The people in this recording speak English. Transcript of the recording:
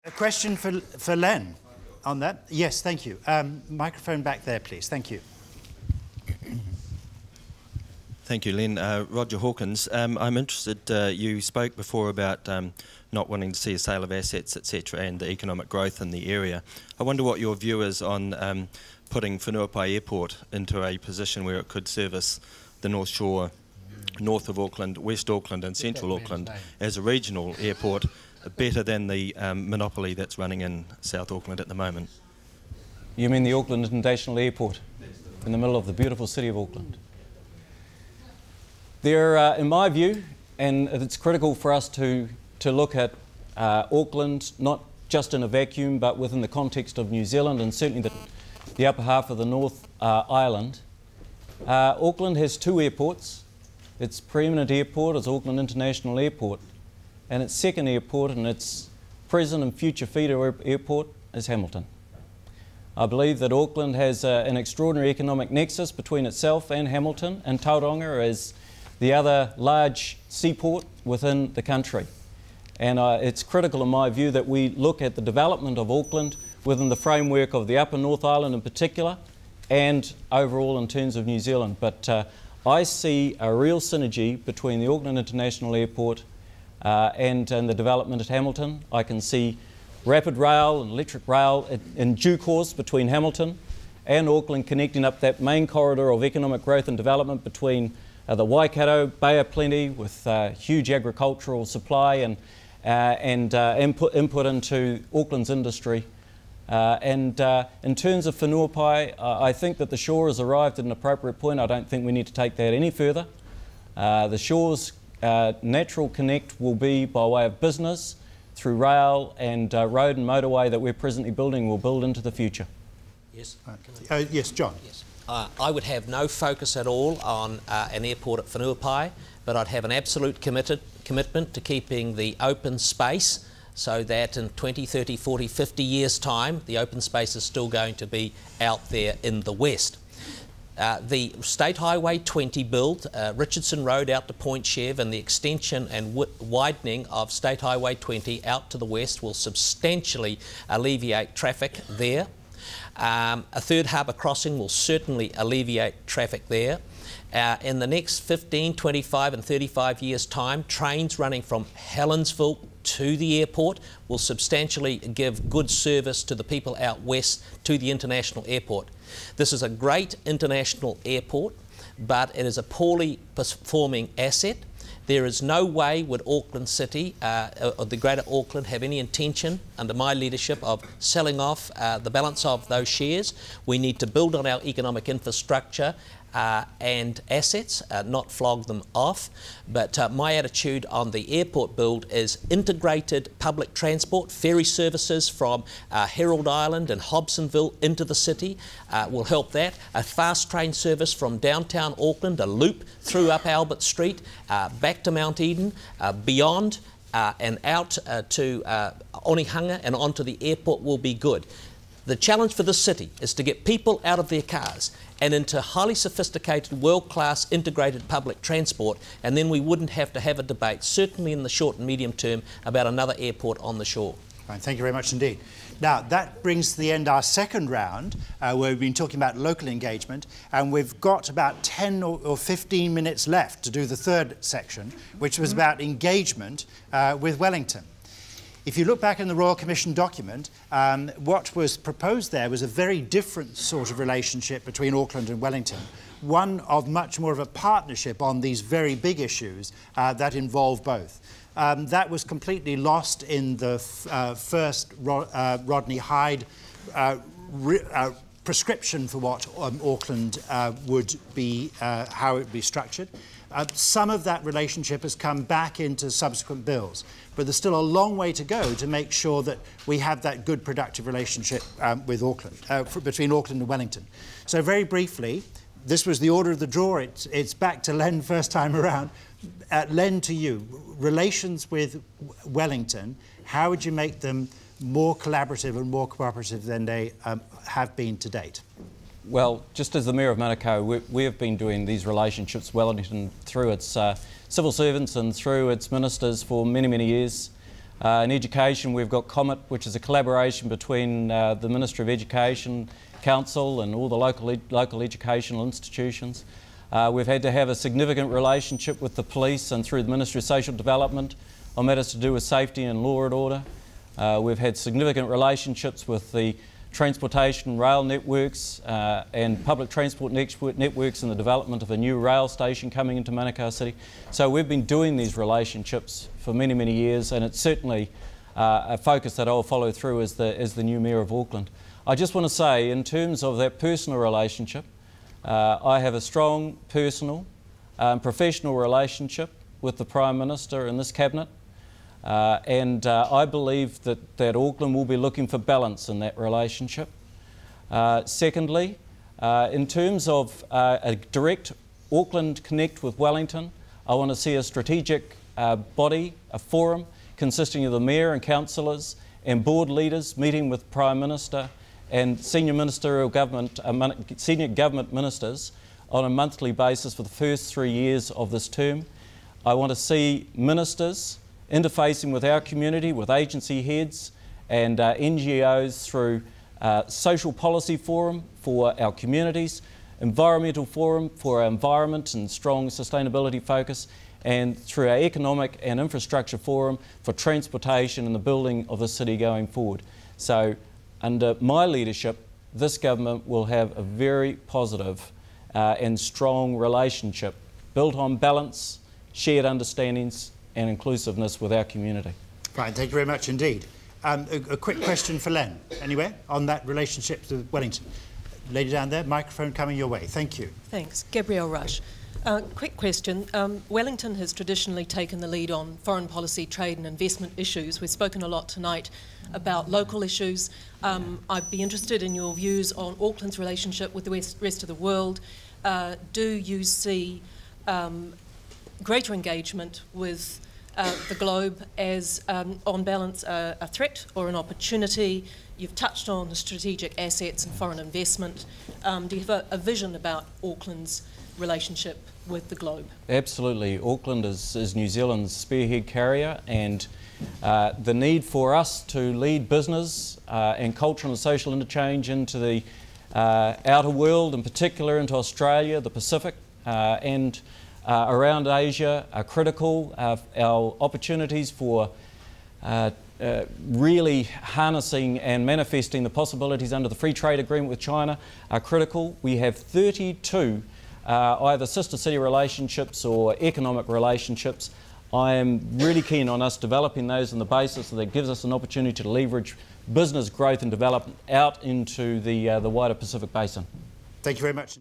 A question for Len on that. Yes, thank you. Microphone back there, please. Thank you. Thank you, Len. Roger Hawkins. I'm interested, you spoke before about not wanting to see a sale of assets, etc., and the economic growth in the area. I wonder what your view is on putting Whenuapai Airport into a position where it could service the North Shore, north of Auckland, West Auckland and Central Auckland as a regional airport, better than the monopoly that's running in South Auckland at the moment. You mean the Auckland International Airport in the middle of the beautiful city of Auckland? There, in my view, and it's critical for us to look at Auckland not just in a vacuum but within the context of New Zealand and certainly the upper half of the North Island. Auckland has two airports. Its preeminent airport is Auckland International Airport, and its second airport and its present and future feeder airport is Hamilton. I believe that Auckland has an extraordinary economic nexus between itself and Hamilton, and Tauranga as the other large seaport within the country. And it's critical in my view that we look at the development of Auckland within the framework of the Upper North Island in particular and overall in terms of New Zealand. But I see a real synergy between the Auckland International Airport and the development at Hamilton. I can see rapid rail and electric rail in due course between Hamilton and Auckland, connecting up that main corridor of economic growth and development between the Waikato, Bay of Plenty, with huge agricultural supply and input into Auckland's industry. In terms of Whenuapai, I think that the shore has arrived at an appropriate point. I don't think we need to take that any further. The shore's natural connect will be by way of business, through rail and road and motorway that we're presently building will build into the future. Yes. Yes, John. Yes. I would have no focus at all on an airport at Whenuapai, but I'd have an absolute commitment to keeping the open space so that in 20, 30, 40, 50 years' time, the open space is still going to be out there in the west. The State Highway 20 build, Richardson Road out to Point Chev, and the extension and widening of State Highway 20 out to the west will substantially alleviate traffic there. A third harbour crossing will certainly alleviate traffic there. In the next 15, 25 and 35 years' time, trains running from Helensville to the airport will substantially give good service to the people out west to the international airport. This is a great international airport, but it is a poorly performing asset. There is no way would Auckland City, or the Greater Auckland, have any intention under my leadership of selling off the balance of those shares. We need to build on our economic infrastructure and assets, not flog them off. But my attitude on the airport build is integrated public transport, ferry services from Herald Island and Hobsonville into the city will help that. A fast train service from downtown Auckland, a loop through up Albert Street, back to Mount Eden, beyond and out to Onehunga and onto the airport will be good. The challenge for this city is to get people out of their cars and into highly sophisticated, world-class integrated public transport, and then we wouldn't have to have a debate, certainly in the short and medium term, about another airport on the shore. Right, thank you very much indeed. Now, that brings to the end our second round, where we've been talking about local engagement, and we've got about 10 or 15 minutes left to do the third section, which was about engagement with Wellington. If you look back in the Royal Commission document, what was proposed there was a very different sort of relationship between Auckland and Wellington, one of much more of a partnership on these very big issues that involve both. That was completely lost in the first Rodney Hyde prescription for what Auckland would be, how it would be structured. Some of that relationship has come back into subsequent bills, but there's still a long way to go to make sure that we have that good, productive relationship with Auckland, between Auckland and Wellington. So very briefly, this was the order of the draw. It's back to Len first time around. Len, to you, relations with Wellington, how would you make them more collaborative and more cooperative than they have been to date? Well, just as the Mayor of Manukau, we have been doing these relationships with Wellington through its civil servants and through its ministers for many, many years. In education, we've got COMET, which is a collaboration between the Ministry of Education, Council and all the local educational institutions. We've had to have a significant relationship with the police and through the Ministry of Social Development on matters to do with safety and law and order. We've had significant relationships with the transportation rail networks and public transport networks and the development of a new rail station coming into Manukau City. So we've been doing these relationships for many, many years, and it's certainly a focus that I'll follow through as the new Mayor of Auckland. I just want to say, in terms of that personal relationship, I have a strong personal and professional relationship with the Prime Minister and this Cabinet. And I believe that Auckland will be looking for balance in that relationship. Secondly, in terms of a direct Auckland connect with Wellington, I want to see a strategic body, a forum, consisting of the Mayor and councillors and board leaders meeting with Prime Minister and senior government ministers on a monthly basis for the first 3 years of this term. I want to see ministers interfacing with our community, with agency heads and NGOs through social policy forum for our communities, environmental forum for our environment and strong sustainability focus, and through our economic and infrastructure forum for transportation and the building of the city going forward. So under my leadership, this government will have a very positive and strong relationship built on balance, shared understandings and inclusiveness with our community. Fine, thank you very much indeed. A quick question for Len, anyway, on that relationship with Wellington. Lady down there, microphone coming your way. Thank you. Thanks. Gabrielle Rush. Quick question. Wellington has traditionally taken the lead on foreign policy, trade and investment issues. We've spoken a lot tonight about local issues. I'd be interested in your views on Auckland's relationship with the rest of the world. Do you see greater engagement with the globe as, on balance, a threat or an opportunity? You've touched on the strategic assets and foreign investment. Do you have a vision about Auckland's relationship with the globe? Absolutely. Auckland is New Zealand's spearhead carrier, and the need for us to lead business and cultural and social interchange into the outer world, in particular into Australia, the Pacific, and around Asia are critical. Our opportunities for really harnessing and manifesting the possibilities under the free trade agreement with China are critical. We have 32 either sister city relationships or economic relationships. I am really keen on us developing those on the basis that gives us an opportunity to leverage business growth and development out into the wider Pacific Basin. Thank you very much.